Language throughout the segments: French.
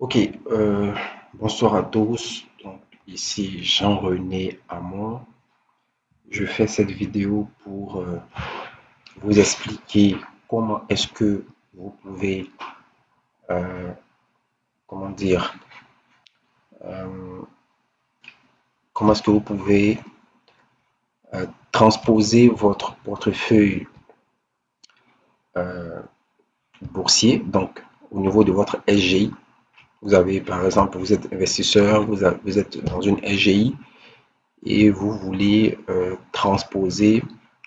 Ok, bonsoir à tous. Donc, ici Jean-René Hamon. Je fais cette vidéo pour vous expliquer comment est-ce que vous pouvez, euh, comment dire, euh, comment est-ce que vous pouvez transposer votre portefeuille euh, boursier, donc au niveau de votre SGI. Vous avez, par exemple, vous êtes investisseur, vous êtes dans une SGI et vous voulez transposer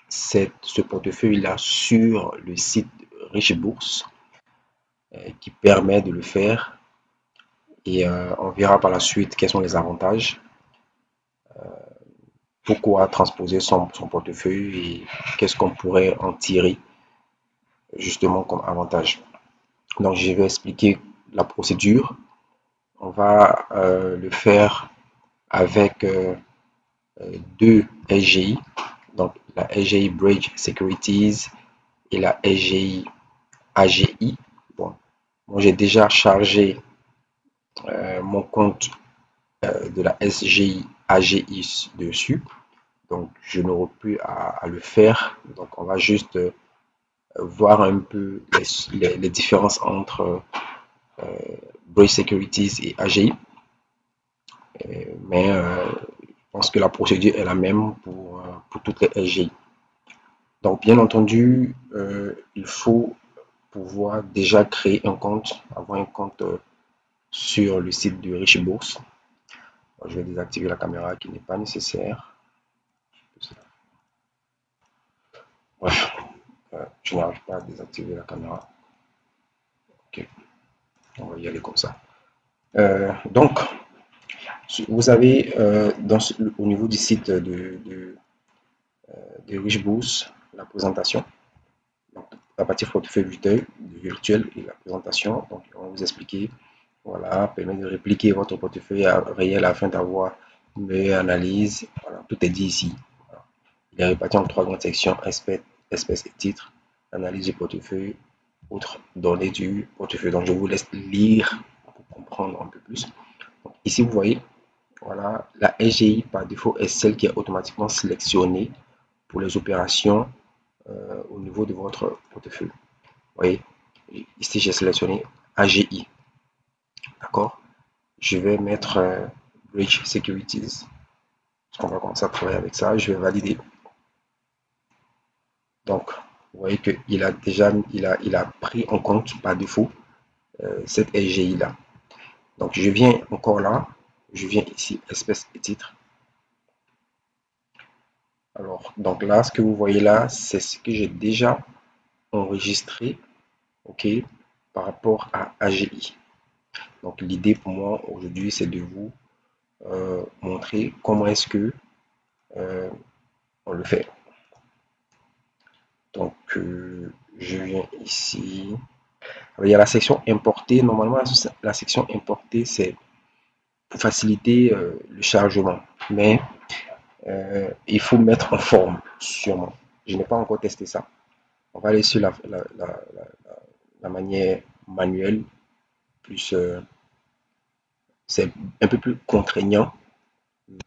ce portefeuille-là sur le site Richebourse qui permet de le faire et on verra par la suite quels sont les avantages, pourquoi transposer son portefeuille et qu'est-ce qu'on pourrait en tirer justement comme avantage. Donc je vais expliquer la procédure. On va le faire avec deux SGI, donc la SGI Bridge Securities et la SGI AGI. Bon, moi j'ai déjà chargé mon compte de la SGI AGI dessus, donc je n'aurai plus à le faire. Donc on va juste voir un peu les différences entre Bridge Securities et AGI. Mais je pense que la procédure est la même pour toutes les SGI. Donc bien entendu, il faut pouvoir déjà créer un compte, avoir un compte sur le site de Richebourse. Je vais désactiver la caméra qui n'est pas nécessaire. Bref, je n'arrive pas à désactiver la caméra. Ok, on va y aller comme ça. Donc, vous avez au niveau du site de Richebourse la présentation. Donc, la partie portefeuille virtuel et la présentation. Donc, on va vous expliquer. Voilà, permet de répliquer votre portefeuille réel afin d'avoir une meilleure analyse. Voilà, tout est dit ici. Voilà. Il est réparti en trois grandes sections, espèces et titres, analyse du portefeuille, autres données du portefeuille. Donc, je vous laisse lire pour comprendre un peu plus. Donc, ici, vous voyez, voilà, la SGI par défaut est celle qui est automatiquement sélectionnée pour les opérations au niveau de votre portefeuille. Vous voyez, ici, j'ai sélectionné AGI. D'accord? Je vais mettre Bridge Securities. On va commencer à travailler avec ça. Je vais valider. Donc, vous voyez qu'il a déjà il a pris en compte par défaut cette SGI là. Donc, je viens encore là. Je viens ici, espèces et titres. Alors, donc là, ce que vous voyez là, c'est ce que j'ai déjà enregistré, ok, par rapport à AGI. Donc, l'idée pour moi aujourd'hui, c'est de vous montrer comment est-ce que on le fait. Donc, je viens ici. Alors, il y a la section importer. Normalement, la section importer, c'est pour faciliter le chargement. Mais il faut mettre en forme, sûrement. Je n'ai pas encore testé ça. On va aller sur la manière manuelle. Plus, c'est un peu plus contraignant.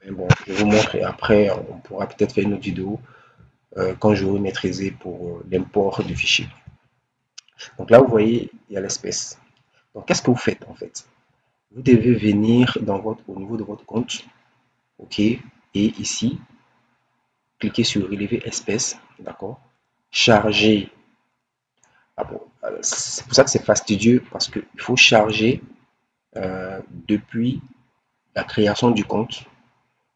Mais bon, je vais vous montre et après, on pourra peut-être faire une autre vidéo quand je vais maîtriser pour l'import du fichier. Donc là, vous voyez, il y a l'espèce. Donc, qu'est-ce que vous faites en fait? Vous devez venir au niveau de votre compte, ok, et ici, cliquez sur relever espèce, d'accord, charger. Ah bon, c'est pour ça que c'est fastidieux parce qu'il faut charger depuis la création du compte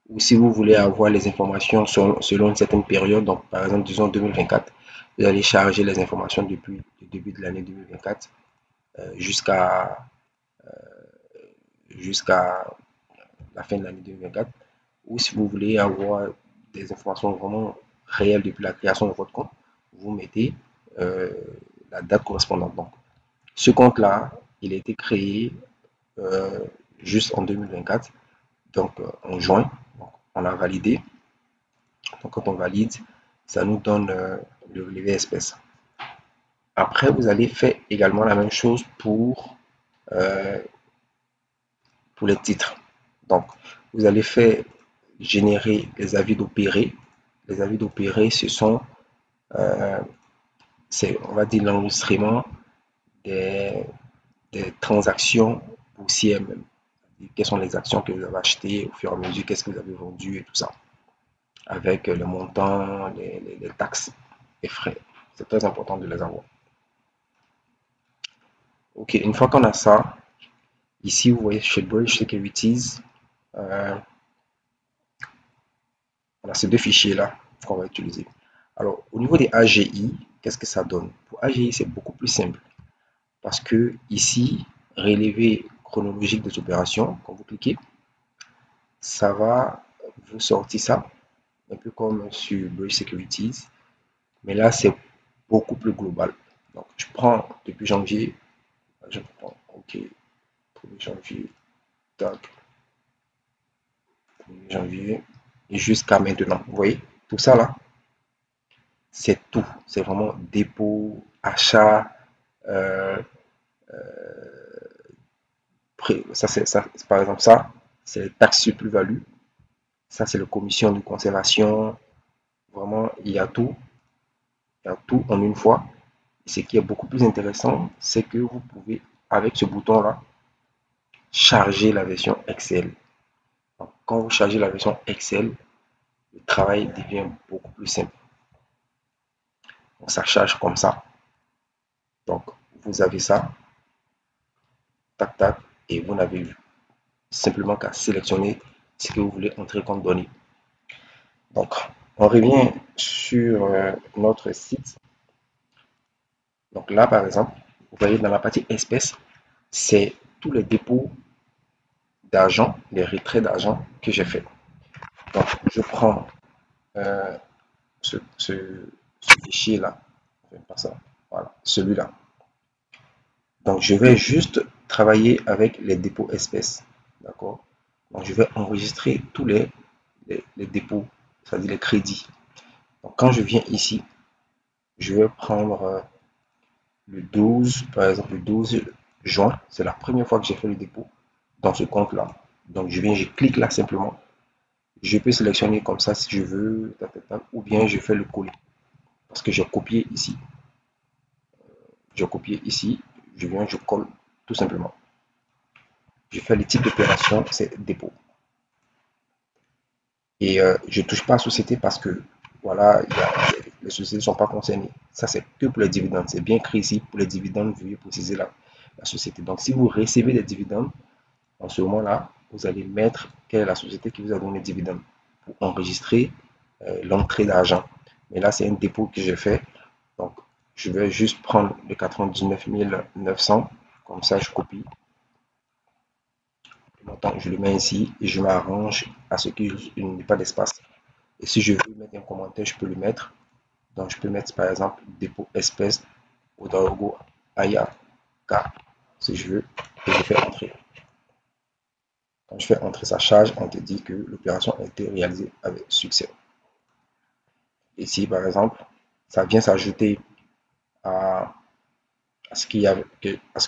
ou si vous voulez avoir les informations selon une certaine période, donc par exemple, disons 2024, vous allez charger les informations depuis le début de l'année 2024 jusqu'à jusqu'à la fin de l'année 2024. Ou si vous voulez avoir des informations vraiment réelles depuis la création de votre compte, vous mettez euh, la date correspondante. Donc, ce compte-là, il a été créé euh, juste en 2024, donc en juin. Donc, on a validé. Donc, quand on valide, ça nous donne le relevé espèce. Après, vous allez faire également la même chose pour pour les titres. Donc, vous allez faire générer les avis d'opérer. Les avis d'opérer, ce sont, euh, on va dire, l'enregistrement des, des transactions boursières même. Quelles sont les actions que vous avez achetées au fur et à mesure, qu'est-ce que vous avez vendu et tout ça. Avec le montant, les taxes et frais. C'est très important de les avoir. Ok, une fois qu'on a ça, ici vous voyez chez Bridge Securities, euh, on a ces deux fichiers là qu'on va utiliser. Alors au niveau des AGI, qu'est-ce que ça donne? Pour AGI, c'est beaucoup plus simple parce que ici, relevé chronologique des opérations, quand vous cliquez, ça va vous sortir ça, un peu comme sur Bridge Securities, mais là c'est beaucoup plus global. Donc je prends depuis janvier, je prends, ok, 1er janvier, tac, 1er janvier, et jusqu'à maintenant. Vous voyez, tout ça là, c'est tout. C'est vraiment dépôt, achat, euh, ça c'est ça, par exemple ça, c'est les taxes sur plus-value. Ça c'est le commission de conservation. Vraiment, il y a tout en une fois. Et ce qui est beaucoup plus intéressant, c'est que vous pouvez, avec ce bouton là, charger la version Excel. Donc, quand vous chargez la version Excel, le travail devient beaucoup plus simple. Donc, ça charge comme ça. Donc, vous avez ça, tac, tac, et vous n'avez simplement qu'à sélectionner ce que vous voulez entrer comme données. Donc, on revient sur notre site. Donc là, par exemple, vous voyez dans la partie espèces, c'est tous les dépôts d'argent, les retraits d'argent que j'ai fait. Donc, je prends euh, ce fichier-là, pas ça, voilà, celui-là. Donc, je vais juste travailler avec les dépôts espèces. D'accord? Donc, je vais enregistrer tous les dépôts, c'est-à-dire les crédits. Donc, quand je viens ici, je vais prendre le 12, par exemple, le 12 juin. C'est la première fois que j'ai fait le dépôt dans ce compte-là. Donc, je clique là simplement. Je peux sélectionner comme ça si je veux, ou bien je fais le coller. Parce que j'ai copié ici. Je copié ici, je viens, je colle tout simplement. Je fais le type d'opération, c'est dépôt. Et je ne touche pas à société parce que voilà, les sociétés ne sont pas concernées. Ça, c'est que pour les dividendes. C'est bien écrit ici pour les dividendes, veuillez préciser la société. Donc, si vous recevez des dividendes, en ce moment-là, vous allez mettre quelle est la société qui vous a donné des dividendes pour enregistrer l'entrée d'argent. Mais là, c'est un dépôt que j'ai fait. Donc, je vais juste prendre le 99 900. Comme ça, je copie. Je le mets ici et je m'arrange à ce qu'il n'y ait pas d'espace. Et si je veux mettre un commentaire, je peux le mettre. Donc, je peux mettre par exemple dépôt espèce au logo Aya K si je veux et je fais entrer. Quand je fais entrer sa charge, on te dit que l'opération a été réalisée avec succès. Ici, par exemple, ça vient s'ajouter à, à ce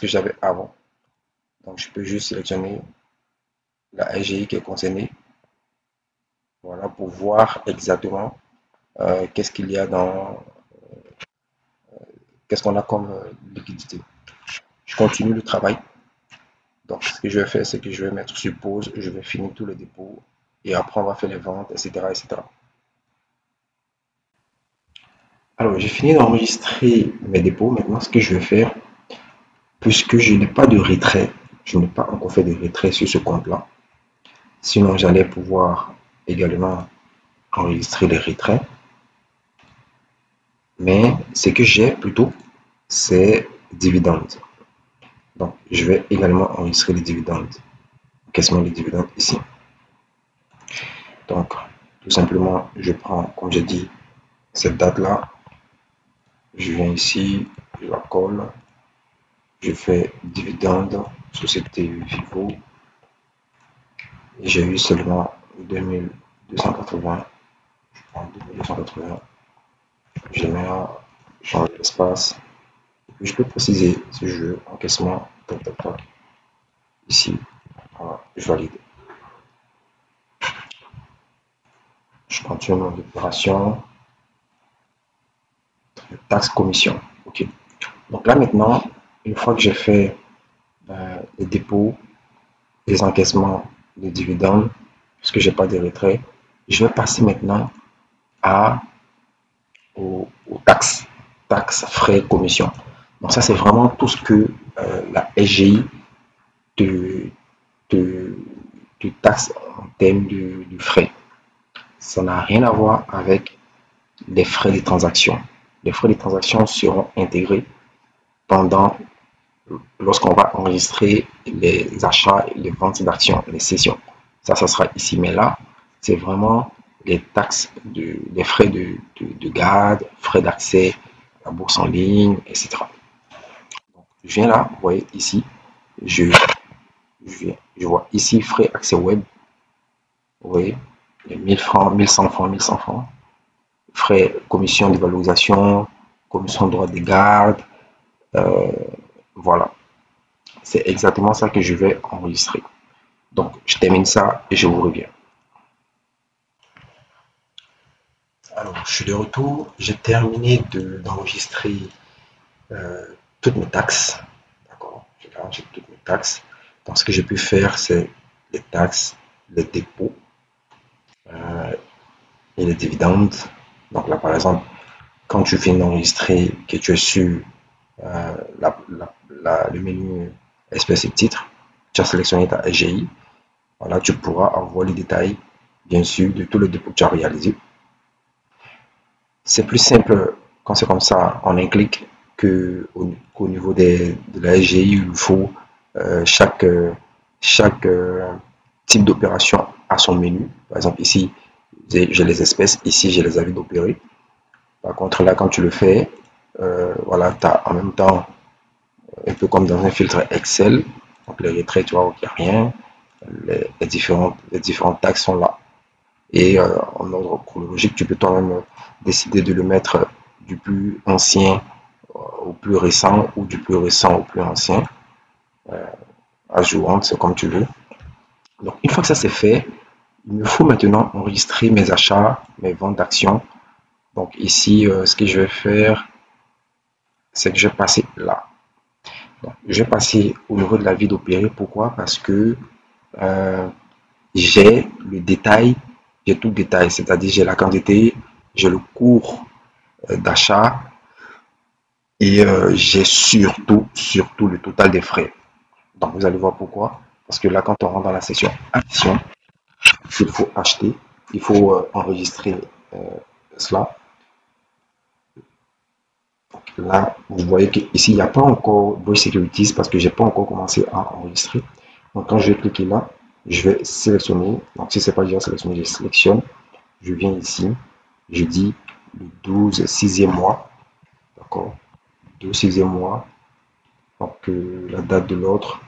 que j'avais avant. Donc, je peux juste sélectionner la SGI qui est concernée. Voilà, pour voir exactement qu'est-ce qu'il y a qu'est-ce qu'on a comme liquidité. Je continue le travail. Donc, ce que je vais faire, c'est que je vais mettre sur pause, je vais finir tous les dépôts et après, on va faire les ventes, etc. etc. Alors, j'ai fini d'enregistrer mes dépôts. Maintenant, ce que je vais faire, puisque je n'ai pas de retrait, je n'ai pas encore fait de retrait sur ce compte-là. Sinon, j'allais pouvoir également enregistrer les retraits. Mais ce que j'ai plutôt, c'est dividendes. Donc, je vais également enregistrer les dividendes. Quasiment les dividendes ici. Donc, tout simplement, je prends, comme j'ai dit, cette date-là. Je viens ici, je la colle. Je fais dividendes, société Vivo. J'ai eu seulement 2280. Je prends 2280. Je mets change l'espace. Je peux préciser si je veux encaissement. Ici. Voilà, je valide. Je continue mon opération. Taxe commission. OK. Donc là maintenant, une fois que j'ai fait les dépôts, les encaissements de dividendes, puisque j'ai pas de retrait, je vais passer maintenant à, aux taxes, taxes, frais, commissions. Donc ça, c'est vraiment tout ce que la SGI te, te, te taxe en termes de frais. Ça n'a rien à voir avec les frais de transaction. Les frais de transaction seront intégrés pendant lorsqu'on va enregistrer les achats et les ventes d'actions, les cessions. Ça sera ici. Mais là, c'est vraiment les taxes, les frais de garde, frais d'accès à la bourse en ligne, etc. Donc, je viens là, vous voyez ici, je, je vois ici frais accès web, vous voyez, les 1000 francs, 1100 francs, 1100 francs, frais commission de valorisation, commission de droit de garde, euh, voilà. C'est exactement ça que je vais enregistrer. Donc, je termine ça et je vous reviens. Alors, je suis de retour. J'ai terminé d'enregistrer euh, toutes mes taxes. D'accord? J'ai enregistré toutes mes taxes. Donc, ce que j'ai pu faire, c'est les taxes, les dépôts euh, et les dividendes. Donc, là, par exemple, quand tu viens d'enregistrer, que tu es sur le menu espèces et titres, tu as sélectionné ta SGI. Voilà, tu pourras avoir les détails, bien sûr, de tous les dépôts que tu as réalisés. C'est plus simple quand c'est comme ça en un clic qu'au niveau de la SGI, il faut chaque, chaque type d'opération à son menu. Par exemple, ici, j'ai les espèces, ici, j'ai les avis d'opérer. Par contre, là, quand tu le fais, voilà, tu as en même temps, un peu comme dans un filtre Excel, donc les retraits, tu vois, il n'y a rien, les différentes taxes sont là. Et en ordre chronologique, tu peux toi-même décider de le mettre du plus ancien au plus récent ou du plus récent au plus ancien, à jour, c'est comme tu veux. Donc, une fois que ça c'est fait, il me faut maintenant enregistrer mes achats, mes ventes d'actions. Donc, ici, ce que je vais faire, c'est que je vais passer là. Donc, je vais passer au niveau de la vie d'opérer. Pourquoi? Parce que euh, j'ai le détail, j'ai tout le détail, c'est-à-dire j'ai la quantité, j'ai le cours d'achat et j'ai surtout le total des frais. Donc vous allez voir pourquoi. Parce que là, quand on rentre dans la section action, il faut acheter, il faut enregistrer euh, cela. Là, vous voyez qu'ici, il n'y a pas encore Bridge Securities parce que j'ai pas encore commencé à enregistrer. Donc quand je vais cliquer là, je vais sélectionner. Donc si ce n'est pas déjà sélectionné, je sélectionne. Je viens ici, je dis le 12 6e mois. D'accord? 12 6e mois. Donc la date de l'autre.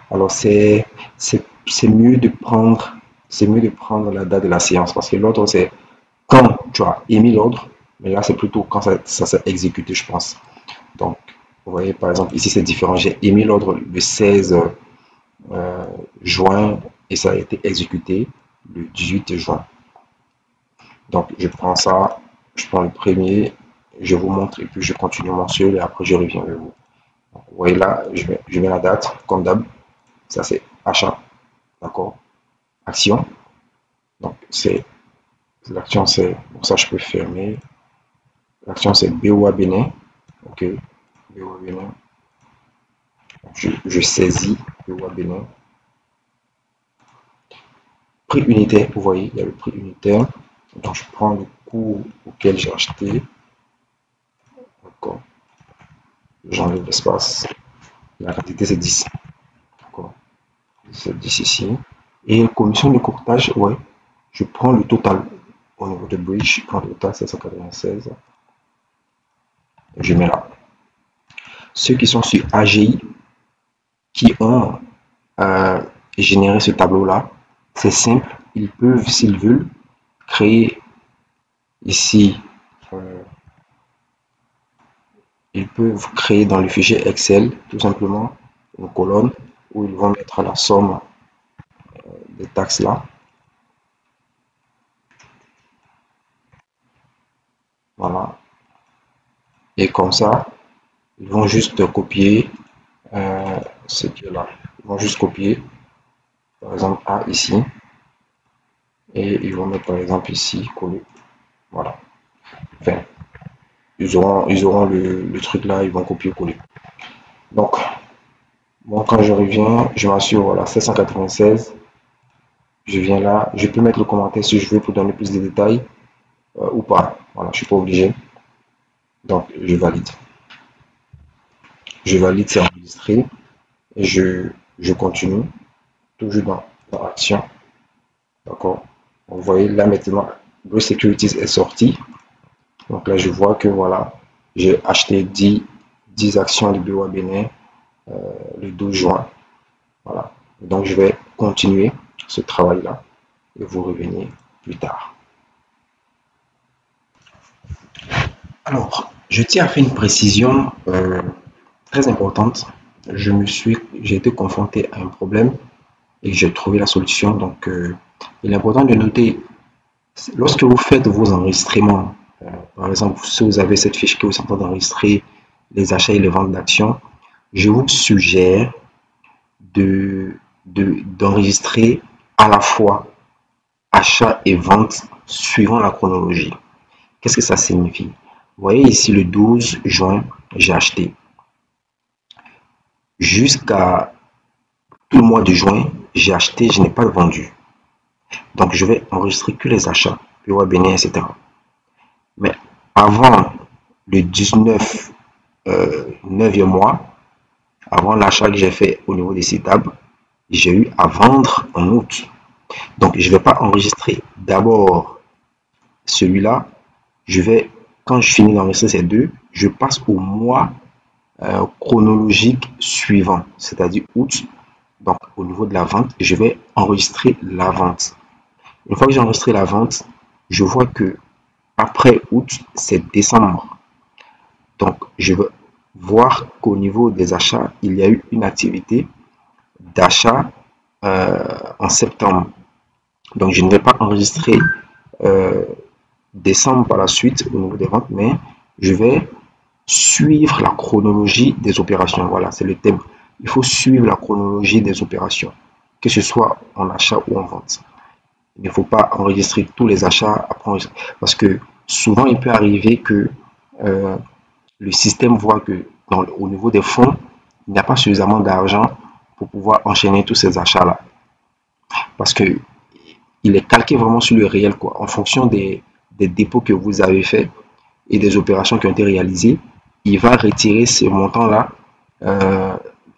Alors c'est mieux de prendre la date de la séance parce que l'autre c'est quand tu as émis l'ordre, mais là c'est plutôt quand ça s'est exécuté, je pense. Donc vous voyez par exemple ici c'est différent. J'ai émis l'ordre le 16 euh, juin et ça a été exécuté le 18 juin. Donc je prends ça, je prends le premier, je vous montre et puis je continue mon seul et après je reviens vers vous. Donc, vous voyez là, je mets la date comme d'hab. Ça c'est achat, d'accord? Action. Donc c'est l'action c'est bon ça je peux fermer. L'action c'est BOA Bénin. Ok. BOA Bénin. Je saisis BOA Bénin. Prix unitaire, vous voyez, il y a le prix unitaire. Donc je prends le cours auquel j'ai acheté. D'accord. J'enlève l'espace. La quantité c'est 10. D'accord. C'est 10 ici. Et commission de courtage, ouais. Je prends le total au niveau de bridge. Je prends le total 796. Je mets là. Ceux qui sont sur AGI, qui ont généré ce tableau-là, c'est simple. Ils peuvent, s'ils veulent, créer ici, euh, ils peuvent créer dans le fichier Excel, tout simplement, une colonne où ils vont mettre la somme les taxes là. Voilà. Et comme ça, ils vont juste copier ce qui est là. Ils vont juste copier, par exemple, A ici. Et ils vont mettre, par exemple, ici, coller. Voilà. Enfin, ils auront le truc là, ils vont copier-coller. Donc, bon, quand je reviens, je m'assure, voilà, 796. Je viens là, je peux mettre le commentaire si je veux pour donner plus de détails ou pas. Voilà, je suis pas obligé. Donc, je valide. Je valide, c'est enregistré. Et je continue, toujours dans Action. D'accord. Vous voyez, là maintenant, le Securities est sorti. Donc là, je vois que voilà, j'ai acheté 10 actions de BOA Bénin le 12 juin. Voilà. Donc, je vais continuer ce travail-là et vous revenir plus tard. Alors, je tiens à faire une précision très importante. J'ai été confronté à un problème et j'ai trouvé la solution. Donc, il est important de noter, lorsque vous faites vos enregistrements, par exemple, si vous avez cette fiche que vous êtes en train d'enregistrer les achats et les ventes d'actions, je vous suggère d'enregistrer à la fois achat et vente suivant la chronologie. Qu'est-ce que ça signifie? Vous voyez ici le 12 juin, j'ai acheté. Jusqu'à tout le mois de juin, j'ai acheté, je n'ai pas vendu. Donc, je vais enregistrer que les achats, POA Bénin, etc. Mais avant le 19, 9e mois, avant l'achat que j'ai fait au niveau des citables, j'ai eu à vendre en août. Donc, je ne vais pas enregistrer d'abord celui-là. Quand je finis d'enregistrer ces deux, je passe au mois chronologique suivant, c'est-à-dire août. Donc, au niveau de la vente, je vais enregistrer la vente. Une fois que j'ai enregistré la vente, je vois que après août, c'est décembre. Donc, je veux voir qu'au niveau des achats, il y a eu une activité d'achat en septembre. Donc, je ne vais pas enregistrer décembre par la suite au niveau des ventes, mais je vais suivre la chronologie des opérations. Voilà, c'est le thème. Il faut suivre la chronologie des opérations, que ce soit en achat ou en vente. Il ne faut pas enregistrer tous les achats après, parce que souvent il peut arriver que le système voit que au niveau des fonds, il n'y a pas suffisamment d'argent pour pouvoir enchaîner tous ces achats-là. Parce que il est calqué vraiment sur le réel, quoi, en fonction des dépôts que vous avez faits et des opérations qui ont été réalisées. Il va retirer ces montants-là,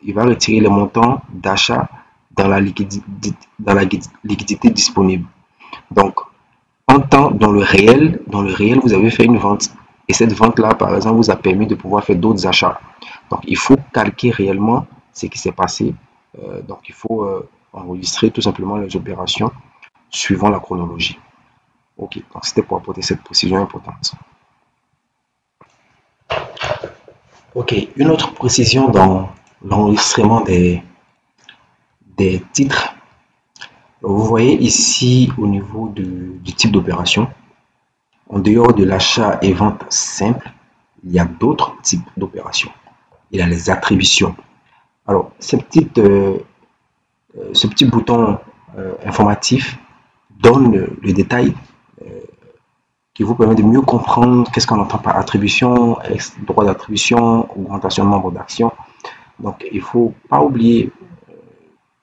il va retirer les montants d'achat dans la liquidité disponible. Donc, en temps, dans le réel, vous avez fait une vente. Et cette vente-là, par exemple, vous a permis de pouvoir faire d'autres achats. Donc, il faut calquer réellement ce qui s'est passé. Donc, il faut enregistrer tout simplement les opérations suivant la chronologie. Ok, donc c'était pour apporter cette précision importante. Ok, une autre précision dans l'enregistrement des titres. Vous voyez ici au niveau du type d'opération, en dehors de l'achat et vente simple, il y a d'autres types d'opérations. Il y a les attributions. Alors, ce petit bouton informatif donne le détail qui vous permet de mieux comprendre qu'est-ce qu'on entend par attribution, droit d'attribution, augmentation de nombre d'actions. Donc, il ne faut pas oublier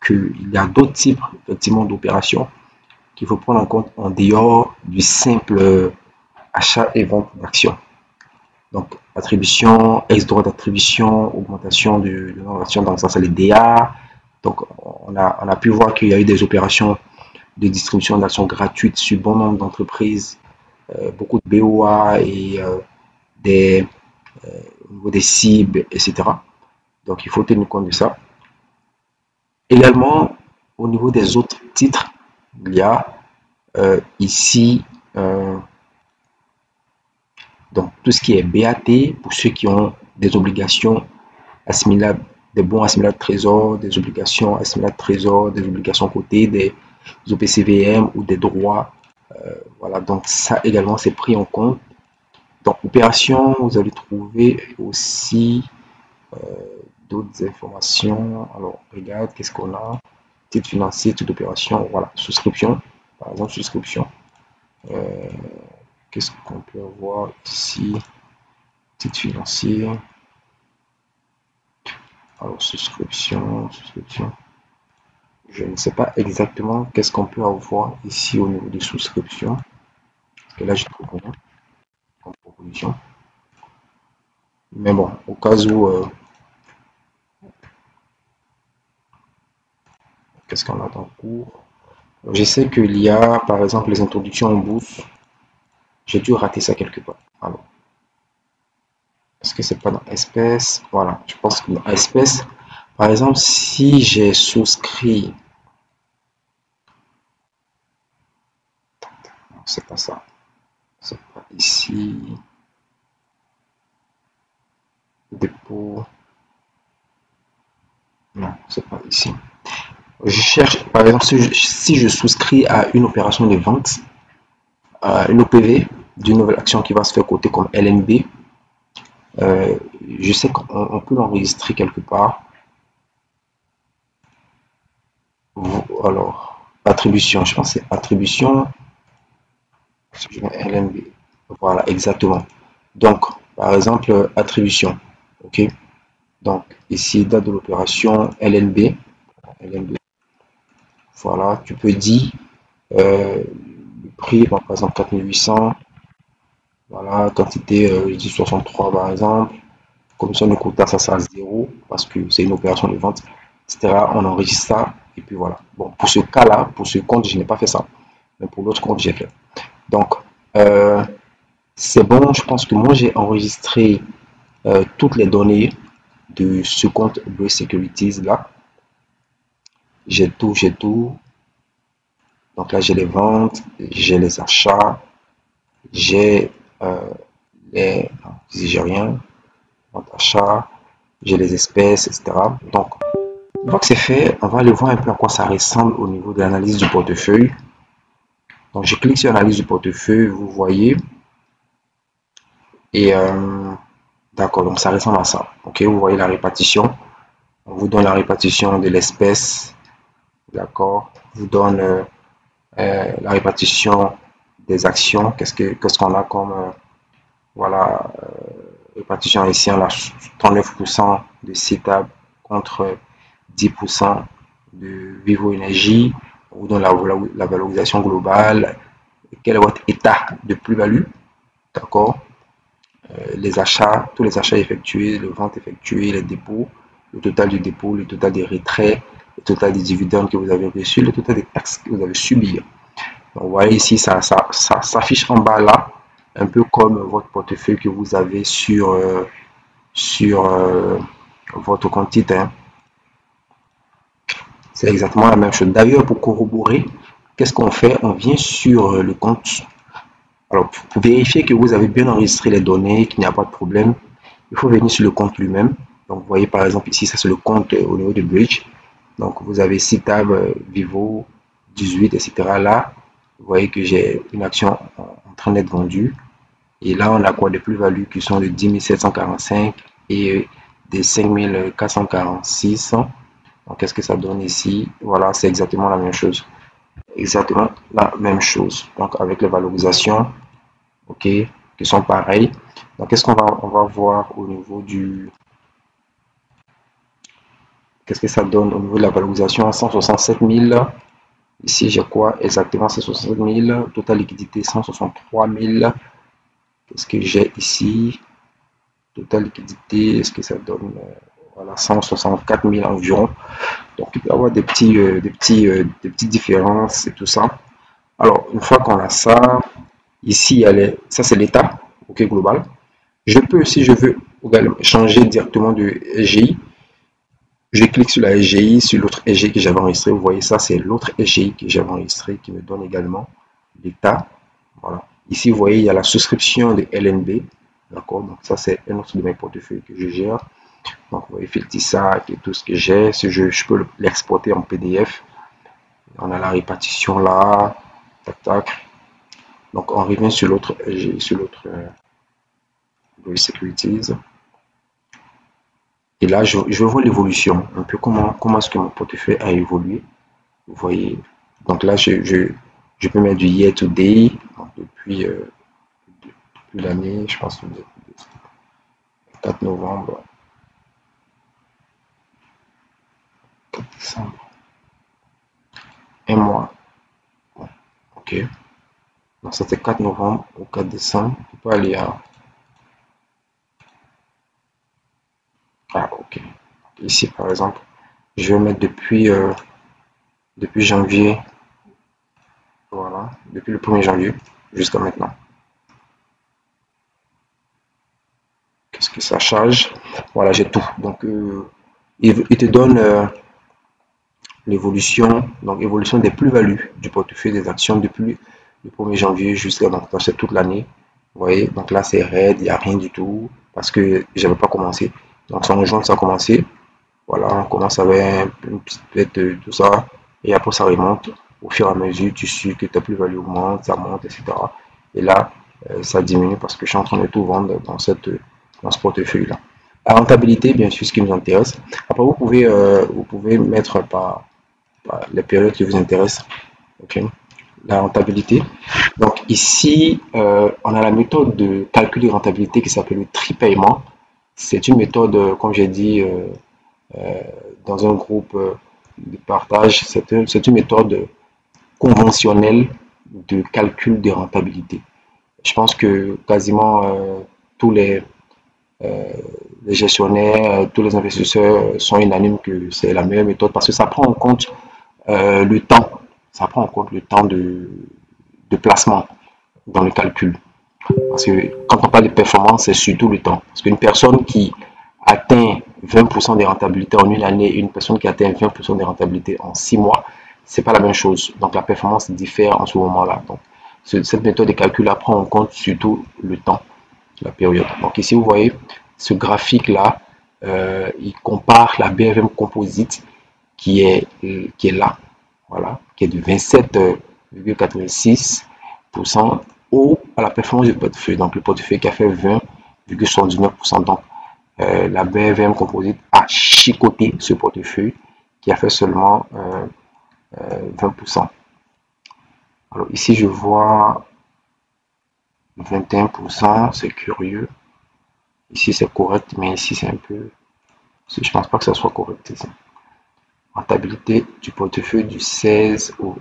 qu'il y a d'autres types effectivement d'opérations qu'il faut prendre en compte en dehors du simple achat et vente d'actions. Donc, attribution, ex-droit d'attribution, augmentation de nombre d'actions, donc ça c'est les DA. Donc, on a pu voir qu'il y a eu des opérations de distribution d'actions gratuites sur bon nombre d'entreprises, beaucoup de BOA et au niveau des cibles, etc. Donc, il faut tenir compte de ça. Également, au niveau des autres titres, il y a ici donc tout ce qui est BAT pour ceux qui ont des obligations assimilables, des bons assimilables de trésor, des obligations assimilables de trésor, des obligations cotées, des OPCVM ou des droits. Voilà, donc ça également c'est pris en compte. Donc opération, vous allez trouver aussi d'autres informations. Alors regarde, qu'est-ce qu'on a? Titre financier, titre d'opération, voilà, souscription, par exemple souscription. Qu'est-ce qu'on peut voir ici? Titre financier. Alors souscription. Je ne sais pas exactement qu'est-ce qu'on peut avoir ici au niveau des souscriptions. Parce que là, je trouve rien comme proposition. Mais bon, au cas où, qu'est-ce qu'on a dans le cours? Je sais qu'il y a, par exemple, les introductions en bourse. J'ai dû rater ça quelque part. Alors, est-ce que c'est pas dans espèces? Voilà, je pense que dans espèces, par exemple, si j'ai souscrit, non, c'est pas ça. C'est pas ici. Dépôt. Non, c'est pas ici. Je cherche, par exemple, si je souscris à une opération de vente, une OPV d'une nouvelle action qui va se faire coter comme LNB, je sais qu'on peut l'enregistrer quelque part. Alors, attribution, je pense que c'est attribution. Je mets LNB. Voilà, exactement. Donc, par exemple, attribution. OK. Donc, ici, date de l'opération LNB. LNB. Voilà, tu peux dire le prix, bon, par exemple 4800. Voilà, quantité, je dis 63 par exemple. Commission de quota, ça sera 0 parce que c'est une opération de vente, etc. On enregistre ça et puis voilà. Bon, pour ce cas-là, pour ce compte, je n'ai pas fait ça. Mais pour l'autre compte, j'ai fait. Donc, c'est bon. Je pense que moi, j'ai enregistré toutes les données de ce compte Bleu Securities là. J'ai tout, j'ai tout. Donc là, j'ai les ventes, j'ai les achats, j'ai les. Non, j'ai rien. Vente, achat, j'ai les espèces, etc. Donc, une fois que c'est fait, on va aller voir un peu à quoi ça ressemble au niveau de l'analyse du portefeuille. Donc, je clique sur l'analyse du portefeuille, vous voyez. Et d'accord, donc ça ressemble à ça. Ok, vous voyez la répartition. On vous donne la répartition de l'espèce. D'accord. On vous donne la répartition des actions. Qu'est-ce qu'on a comme voilà répartition ici? On a 39% de CETAB contre 10% de Vivo Énergie. On vous donne la valorisation globale. Quel est votre état de plus-value? D'accord. Les achats, tous les achats effectués, les ventes effectuées, les dépôts, le total du dépôt, le total des retraits, le total des dividendes que vous avez reçus, le total des taxes que vous avez subies. Donc, vous voyez ici, ça s'affiche en bas là, un peu comme votre portefeuille que vous avez sur votre compte titre. Hein. C'est exactement la même chose. D'ailleurs, pour corroborer, qu'est-ce qu'on fait? On vient sur le compte. Alors, pour vérifier que vous avez bien enregistré les données, qu'il n'y a pas de problème, il faut venir sur le compte lui-même. Donc, vous voyez par exemple ici, ça c'est le compte au niveau de Bridge. Donc, vous avez CITAB, Vivo, 18, etc. Là, vous voyez que j'ai une action en train d'être vendue. Et là, on a quoi de plus-value qui sont de 10 745 et des 5 446. Donc, qu'est-ce que ça donne ici? Voilà, c'est exactement la même chose. Exactement la même chose. Donc, avec les valorisations, ok, qui sont pareilles. Donc, qu'est-ce on va voir au niveau du... Qu'est-ce que ça donne au niveau de la valorisation? 167 000. Ici, j'ai quoi? Exactement 167 000. Total liquidité, 163 000. Qu'est-ce que j'ai ici? Total liquidité, est-ce que ça donne... voilà, 164 000 environ. Donc, il peut y avoir des petites différences et tout ça. Alors, une fois qu'on a ça, ici, ça c'est l'état, ok, global. Je peux, si je veux, changer directement de SGI. Je clique sur la SGI, sur l'autre SGI que j'avais enregistré. Vous voyez, ça c'est l'autre SGI que j'avais enregistré qui me donne également l'état. Voilà. Ici, vous voyez, il y a la souscription de LNB. D'accord, donc ça c'est un autre de mes portefeuilles que je gère. Donc, vous voyez, Filtisac et tout ce que j'ai. Si je peux l'exporter en PDF. On a la répartition là. Tac, tac. Donc, on revient sur l'autre securities. Et là, je vois l'évolution, un peu comment est-ce que mon portefeuille a évolué. Vous voyez, donc là, je peux mettre du year to day, donc depuis l'année, je pense, le 4 novembre, 4 décembre, un mois. Bon, ok. Donc, c'était 4 novembre au 4 décembre. On peut aller à. Ah, ok. Ici, par exemple, je vais mettre depuis janvier, voilà, depuis le 1er janvier jusqu'à maintenant. Qu'est-ce que ça charge? Voilà, j'ai tout. Donc, il te donne l'évolution, donc évolution des plus-values du portefeuille des actions depuis le 1er janvier jusqu'à donc c'est toute l'année. Vous voyez, donc là c'est raide, il n'y a rien du tout parce que j'avais pas commencé. Donc en juin ça a commencé. Voilà, on commence avec une petite tête de tout ça et après ça remonte. Au fur et à mesure, tu suis que ta plus-value augmente, ça monte, etc. Et là, ça diminue parce que je suis en train de tout vendre dans ce portefeuille-là. La rentabilité, bien sûr, ce qui nous intéresse. Après, vous pouvez mettre par les périodes qui vous intéressent. Okay. La rentabilité. Donc ici, on a la méthode de calcul de rentabilité qui s'appelle le tri-paiement. C'est une méthode, comme j'ai dit, dans un groupe de partage, c'est une méthode conventionnelle de calcul de rentabilité. Je pense que quasiment tous les gestionnaires, tous les investisseurs sont unanimes que c'est la meilleure méthode parce que ça prend en compte le temps. Ça prend en compte le temps de placement dans le calcul. Parce que quand on parle de performance, c'est surtout le temps. Parce qu'une personne qui atteint 20% de rentabilité en une année et une personne qui atteint 20% de rentabilité en 6 mois, c'est pas la même chose. Donc la performance diffère en ce moment-là. Donc cette méthode de calcul prend en compte surtout le temps, la période. Donc ici, vous voyez, ce graphique-là, il compare la BFM Composite qui est là, voilà, qui est de 27,86% à la performance du portefeuille. Donc le portefeuille qui a fait 20,79%. Donc la BVM Composite a chicoté ce portefeuille qui a fait seulement 20%. Alors ici je vois 21%, c'est curieux. Ici c'est correct, mais ici c'est un peu. Je pense pas que ça soit correct ici. Rentabilité du portefeuille du 16 au.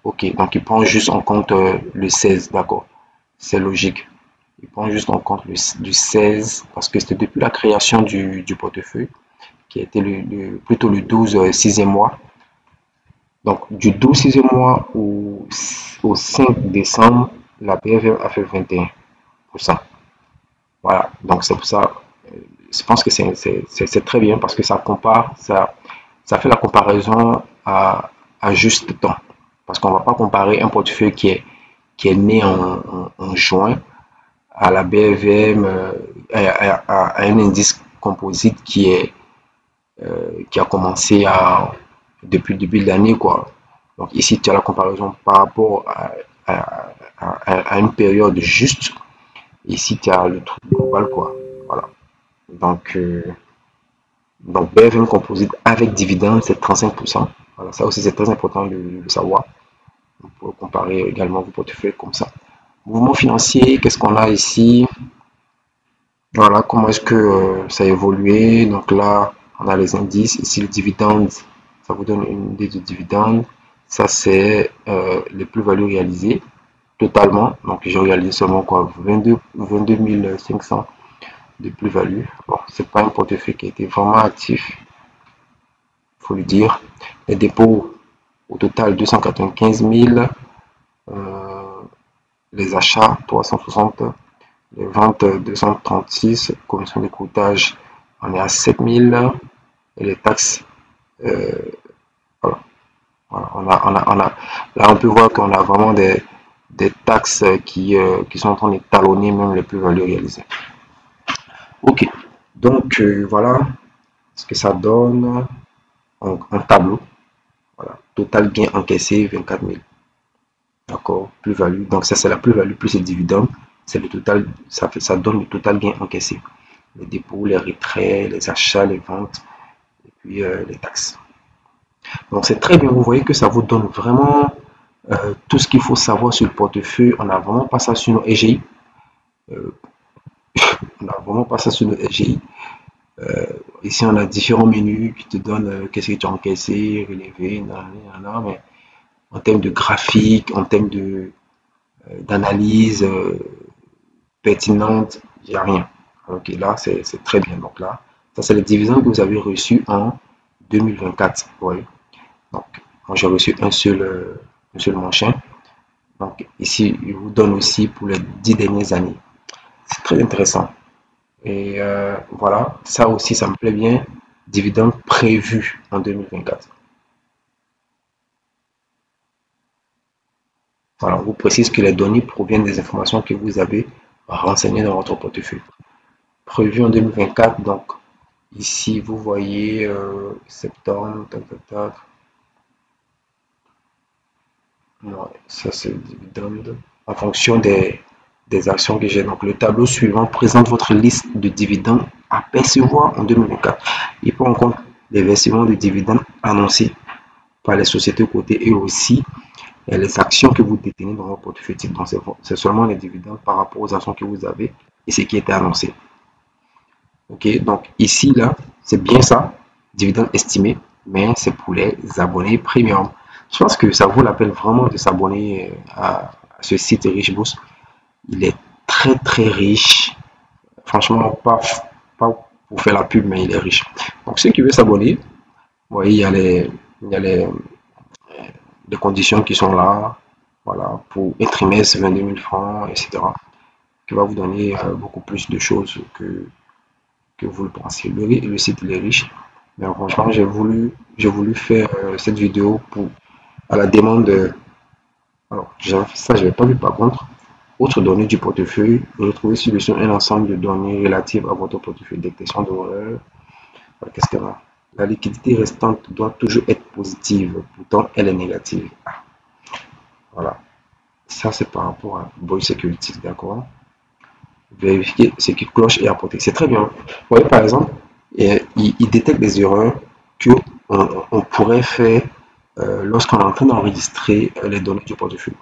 Ok, donc il prend juste en compte le 16, d'accord. C'est logique. Il prend juste en compte du 16 parce que c'était depuis la création du portefeuille qui a été plutôt le 12 6e mois. Donc du 12 6e mois au 5 décembre, la BFM a fait 21%. Voilà, donc c'est pour ça, je pense que c'est très bien parce que ça compare, ça fait la comparaison à juste temps. Parce qu'on ne va pas comparer un portefeuille qui est né en juin à la BFM, à un indice composite qui a commencé depuis le début de l'année, quoi. Donc ici, tu as la comparaison par rapport à une période juste. Ici, tu as le truc global, quoi. Voilà. Donc BFM Composite avec dividende, c'est 35%. Voilà, ça aussi, c'est très important de le savoir. On peut comparer également vos portefeuilles comme ça. Mouvement financier, qu'est-ce qu'on a ici? Voilà, comment est-ce que ça a évolué. Donc là, on a les indices. Ici, le dividende, ça vous donne une idée de dividende. Ça, c'est les plus-values réalisées totalement. Donc, j'ai réalisé seulement quoi, 22 500 de plus-value. Bon, c'est pas un portefeuille qui a été vraiment actif, il faut le dire. Les dépôts, au total, 295 000. Les achats, 360. Les ventes, 236. Commission de courtage, on est à 7000. Et les taxes, voilà. Là, on peut voir qu'on a vraiment des taxes qui sont en train de talonner même les plus-values réalisées. Ok, donc voilà ce que ça donne en tableau. Voilà, total gain encaissé 24 000. D'accord, plus-value. Donc ça c'est la plus-value plus les dividendes. C'est le total, ça donne le total gain encaissé. Les dépôts, les retraits, les achats, les ventes, et puis les taxes. Donc c'est très bien, vous voyez que ça vous donne vraiment tout ce qu'il faut savoir sur le portefeuille. On n'a vraiment pas ça sur nos EGI. Euh, on n'a vraiment pas ça sur nos EGI. Ici, on a différents menus qui te donnent qu'est-ce que tu as encaissé, relevé, mais en termes de graphique, en termes d'analyse pertinente, il n'y a rien. Ok, là, c'est très bien. Donc là, ça, c'est les dividendes que vous avez reçus en 2024. Ouais. Donc, moi, j'ai reçu un seul machin. Donc, ici, il vous donne aussi pour les 10 dernières années. C'est très intéressant. Et voilà, ça aussi, ça me plaît bien. Dividendes prévus en 2024. Voilà, on vous précise que les données proviennent des informations que vous avez renseignées dans votre portefeuille. Prévu en 2024, donc ici, vous voyez septembre, tac, tac, tac. Non, ça c'est dividende. En fonction des actions que j'ai. Donc, le tableau suivant présente votre liste de dividendes à percevoir en 2024. Il prend en compte les versements de dividendes annoncés par les sociétés cotées et aussi les actions que vous détenez dans votre portefeuille. Donc, c'est seulement les dividendes par rapport aux actions que vous avez et ce qui était annoncé. Ok, donc ici, là, c'est bien ça, dividende estimé, mais c'est pour les abonnés premium. Je pense que ça vaut la peine vraiment de s'abonner à ce site Richbourse. Il est très très riche. Franchement, pas pour faire la pub, mais il est riche. Donc, ceux qui veulent s'abonner, vous voyez, il y a les conditions qui sont là. Voilà, pour un trimestre, 22 000 francs, etc. Qui va vous donner beaucoup plus de choses que vous le pensez. Le site il est riche. Mais franchement, j'ai voulu faire cette vidéo à la demande de. Alors, ça, je n'avais pas vu par contre. Autres données du portefeuille, retrouvez sur un ensemble de données relatives à votre portefeuille. Détection d'horreur. Qu'est-ce qu'il y a? La liquidité restante doit toujours être positive, pourtant elle est négative. Voilà. Ça, c'est par rapport à Boy Security, d'accord? Vérifier ce qui cloche et apporter. C'est très bien. Vous voyez, par exemple, il détecte des erreurs qu'on on pourrait faire lorsqu'on est en train d'enregistrer les données du portefeuille.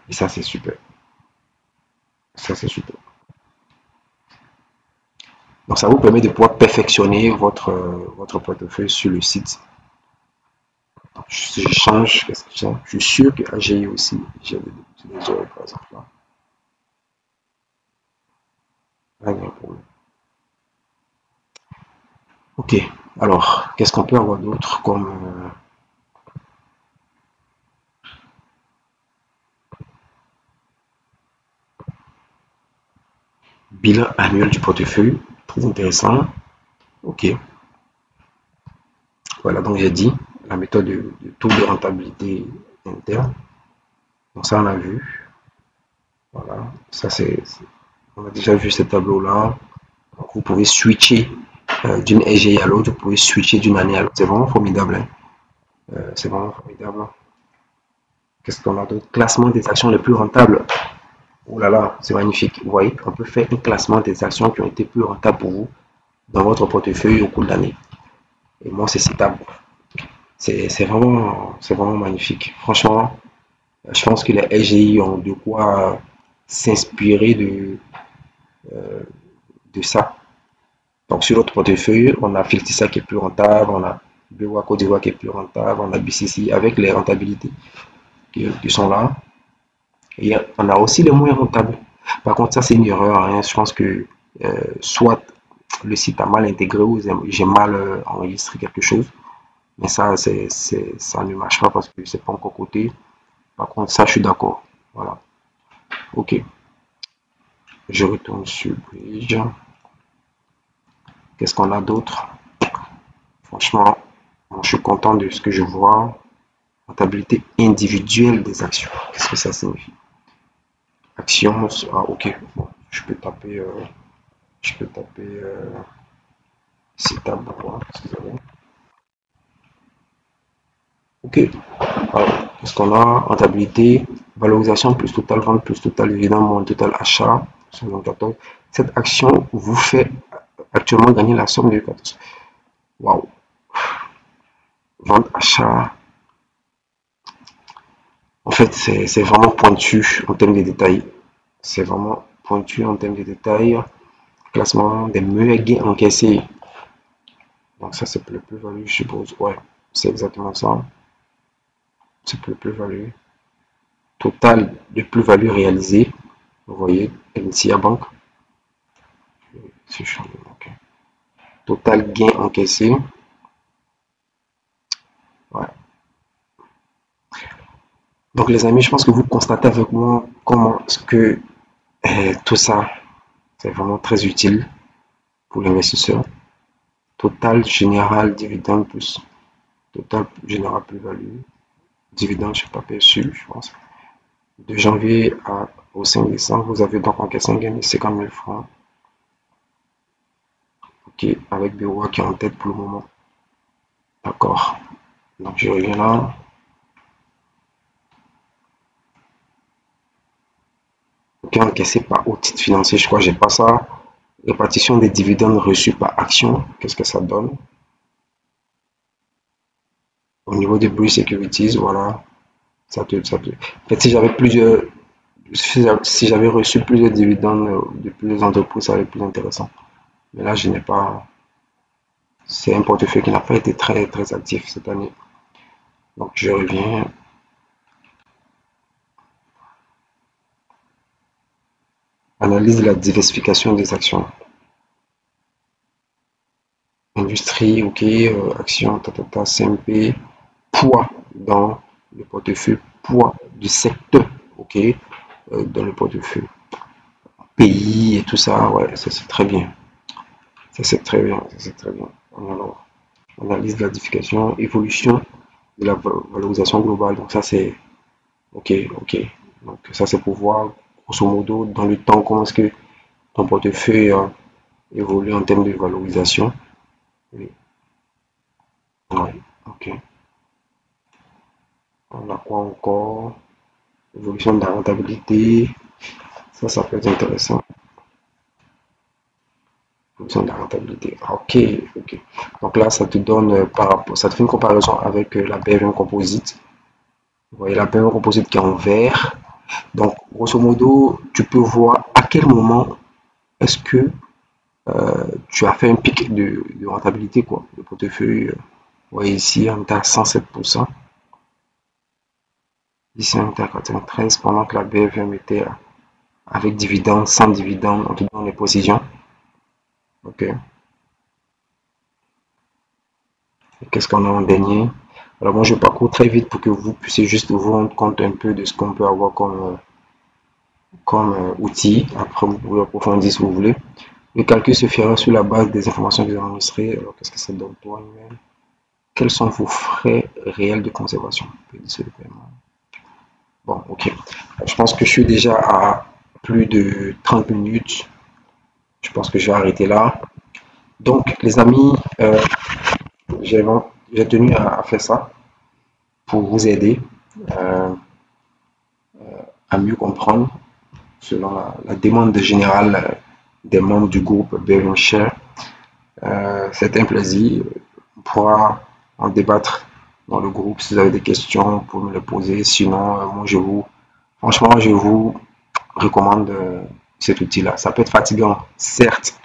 Et ça, c'est super. Ça, c'est super. Donc, ça vous permet de pouvoir perfectionner votre portefeuille sur le site. Donc, si je change, qu'est-ce que c'est? Je suis sûr que AGI aussi, j'ai des erreurs, par exemple. Là. Là, il y a un problème. Ok, alors, qu'est-ce qu'on peut avoir d'autre comme bilan annuel du portefeuille? Très intéressant. Ok, voilà, donc j'ai dit la méthode de taux de rentabilité interne. Donc ça, on a vu. Voilà, ça on a déjà vu ce tableau-là. Donc vous pouvez switcher d'une EGI à l'autre, vous pouvez switcher d'une année à l'autre. C'est vraiment formidable. Hein. C'est vraiment formidable. Qu'est-ce qu'on a d'autre? Classement des actions les plus rentables. Oh là là, c'est magnifique. Vous voyez, on peut faire un classement des actions qui ont été plus rentables pour vous dans votre portefeuille au cours de l'année. Et moi, c'est citable. C'est vraiment magnifique. Franchement, je pense que les LGI ont de quoi s'inspirer de ça. Donc, sur notre portefeuille, on a Filtissa qui est plus rentable, on a BWA Côte d'Ivoire qui est plus rentable, on a BCC avec les rentabilités qui sont là. Et on a aussi les moins rentables. Par contre, ça, c'est une erreur. Hein. Je pense que soit le site a mal intégré ou j'ai mal enregistré quelque chose. Mais ça, ça ne marche pas parce que c'est pas encore coté. Par contre, ça, je suis d'accord. Voilà. Ok. Je retourne sur Bridge. Qu'est-ce qu'on a d'autre? Franchement, bon, je suis content de ce que je vois. Rentabilité individuelle des actions. Qu'est-ce que ça signifie? Actions. Ah, ok. Bon, je peux taper. Je peux taper. C'est tableau. Excusez-moi. Ok. Alors, qu'est-ce qu'on a? Rentabilité, valorisation plus total vente plus total dividende moins total achat. 74. Cette action vous fait actuellement gagner la somme de 14. Waouh. Vente, achat. En fait, c'est vraiment pointu en termes de détails. C'est vraiment pointu en termes de détails. Classement des meilleurs gains encaissés. Donc ça, c'est le plus-value, je suppose. Ouais, c'est exactement ça. C'est le plus-value. Total de plus-value réalisée. Vous voyez, NCA Bank. Okay. Total gain encaissé. Ouais. Donc les amis, je pense que vous constatez avec moi comment est-ce que tout ça, c'est vraiment très utile pour l'investisseur. Total général dividende plus total général plus-value. Dividende, je ne sais pas perçu, je pense. De janvier au 5 décembre, vous avez donc encaissé un gain de 50 000 francs. Ok, avec Bureau qui est en tête pour le moment. D'accord. Donc je reviens là. Ok, encaissé par au titre financier, je crois que j'ai pas ça. Répartition des dividendes reçus par action, qu'est-ce que ça donne? Au niveau des Blue Securities, voilà. En fait, si j'avais reçu plusieurs dividendes de plusieurs entreprises, ça serait plus intéressant. Mais là, je n'ai pas. C'est un portefeuille qui n'a pas été très, très actif cette année. Donc, je reviens. Analyse de la diversification des actions. Industrie, ok, action, CMP, poids dans le portefeuille, poids du secteur, ok, dans le portefeuille. Pays et tout ça, ouais, ça c'est très bien. Ça c'est très bien, ça c'est très bien. Alors, analyse de la diversification, évolution de la valorisation globale. Donc ça c'est ok, ok. Donc ça c'est pour voir grosso modo dans le temps comment est-ce que ton portefeuille évolue en termes de valorisation. Oui. Ouais, ok. On a quoi encore? Évolution de la rentabilité. Ça peut être intéressant. Évolution de la rentabilité. Ok, ok. Donc là, ça te donne par rapport, ça te fait une comparaison avec la BFM Composite. Vous voyez la BFM Composite qui est en vert. Donc, grosso modo, tu peux voir à quel moment est-ce que tu as fait un pic de rentabilité, quoi. Le portefeuille, vous voyez ici, on est à 107%. Ici, on est à 93, pendant que la BFM était avec dividende, sans dividende, en tout cas, les positions. Ok. Qu'est-ce qu'on a en dernier? Alors, moi, je parcours très vite pour que vous puissiez juste vous rendre compte un peu de ce qu'on peut avoir comme outil. Après, vous pouvez approfondir si vous voulez. Le calcul se fera sur la base des informations que vous avez enregistrées. Alors, qu'est-ce que ça donne pour annuel? Quels sont vos frais réels de conservation? Bon, ok. Je pense que je suis déjà à plus de 30 minutes. Je pense que je vais arrêter là. Donc, les amis, j'ai tenu à faire ça pour vous aider euh, à mieux comprendre selon la demande générale des membres du groupe Bearing Share. C'est un plaisir. On pourra en débattre dans le groupe. Si vous avez des questions, pour me les poser. Sinon, moi, franchement, je vous recommande cet outil-là. Ça peut être fatigant, certes,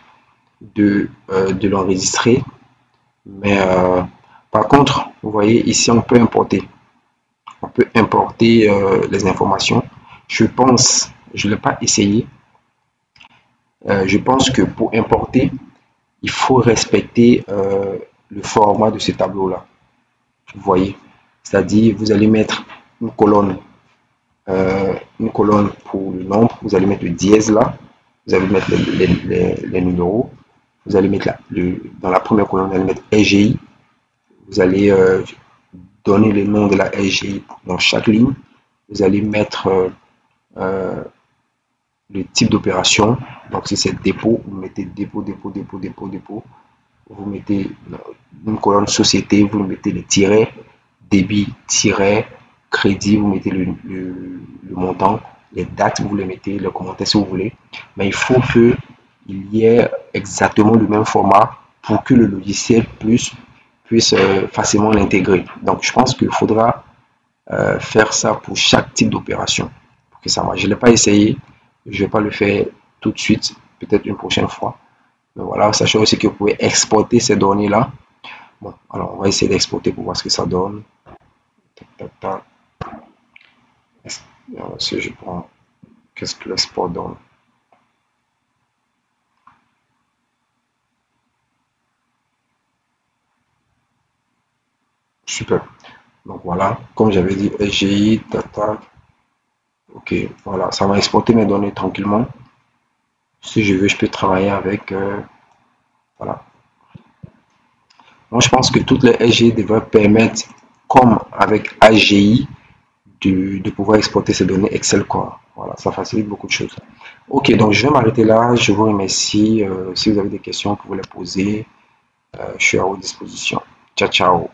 de l'enregistrer, mais par contre, vous voyez, ici, on peut importer. On peut importer les informations. Je pense, je ne l'ai pas essayé, je pense que pour importer, il faut respecter le format de ce tableau-là. Vous voyez, c'est-à-dire vous allez mettre une colonne pour le nombre, vous allez mettre le dièse là, vous allez mettre les numéros, vous allez mettre dans la première colonne, vous allez mettre SGI, vous allez donner le nom de la SGI dans chaque ligne, vous allez mettre euh, le type d'opération, donc si c'est dépôt, vous mettez dépôt, dépôt, dépôt, dépôt, dépôt, vous mettez une colonne société, vous mettez les tirets, débit-crédit, vous mettez le montant, les dates, vous les mettez, les commentaires si vous voulez. Mais il faut qu'il y ait exactement le même format pour que le logiciel puisse facilement l'intégrer. Donc, je pense qu'il faudra faire ça pour chaque type d'opération pour que ça marche. Je ne l'ai pas essayé, je ne vais pas le faire tout de suite, peut-être une prochaine fois. Mais voilà, sachez aussi que vous pouvez exporter ces données-là. Bon, alors on va essayer d'exporter pour voir ce que ça donne. Tac, tac, tac. Si je prends, qu'est-ce que l'export donne? Super. Donc voilà, comme j'avais dit, SGI, tac, tac. Ok, voilà, ça va exporter mes données tranquillement. Si je veux, je peux travailler avec. Voilà. Moi, je pense que toutes les SGI devraient permettre, comme avec AGI, de pouvoir exporter ces données Excel, quoi. Voilà, ça facilite beaucoup de choses. Ok, donc je vais m'arrêter là. Je vous remercie. Si vous avez des questions, vous pouvez les poser. Je suis à votre disposition. Ciao, ciao.